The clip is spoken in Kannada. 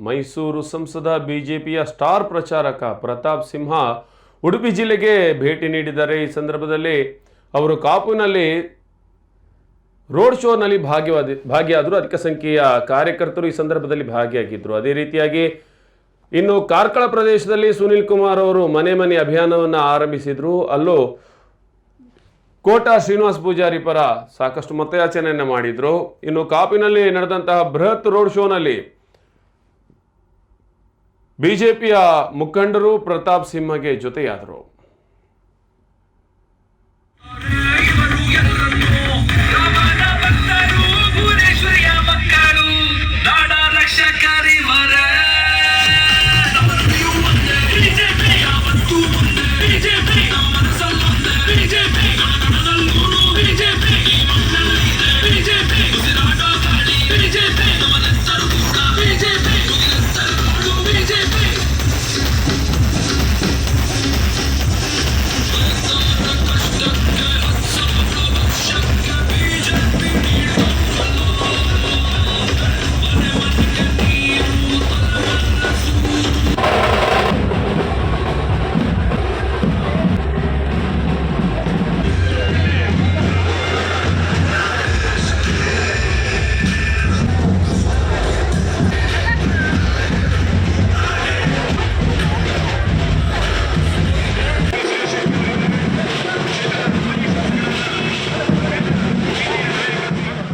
ಮೈಸೂರು ಸಂಸದ ಬಿಜೆಪಿಯ ಸ್ಟಾರ್ ಪ್ರಚಾರಕ ಪ್ರತಾಪ್ ಸಿಂಹ ಉಡುಪಿ ಜಿಲ್ಲೆಗೆ ಭೇಟಿ ನೀಡಿದ್ದಾರೆ. ಈ ಸಂದರ್ಭದಲ್ಲಿ ಅವರು ಕಾಪುನಲ್ಲಿ ರೋಡ್ ಶೋನಲ್ಲಿ ಭಾಗಿಯಾದರು. ಅಧಿಕ ಸಂಖ್ಯೆಯ ಕಾರ್ಯಕರ್ತರು ಈ ಸಂದರ್ಭದಲ್ಲಿ ಭಾಗಿಯಾಗಿದ್ದರು. ಅದೇ ರೀತಿಯಾಗಿ ಇನ್ನು ಕಾರ್ಕಳ ಪ್ರದೇಶದಲ್ಲಿ ಸುನಿಲ್ ಕುಮಾರ್ ಅವರು ಮನೆ ಮನೆ ಅಭಿಯಾನವನ್ನು ಆರಂಭಿಸಿದ್ರು. ಅಲ್ಲೂ ಕೋಟಾ ಶ್ರೀನಿವಾಸ್ ಪೂಜಾರಿ ಪರ ಸಾಕಷ್ಟು ಮತಯಾಚನೆಯನ್ನು ಮಾಡಿದ್ರು. ಇನ್ನು ಕಾಪಿನಲ್ಲಿ ನಡೆದಂತಹ ಬೃಹತ್ ರೋಡ್ ಶೋನಲ್ಲಿ ಬಿಜೆಪಿಯ ಮುಖಂಡರು ಪ್ರತಾಪ್ ಸಿಂಹಗೆ ಜೊತೆಯಾದರು.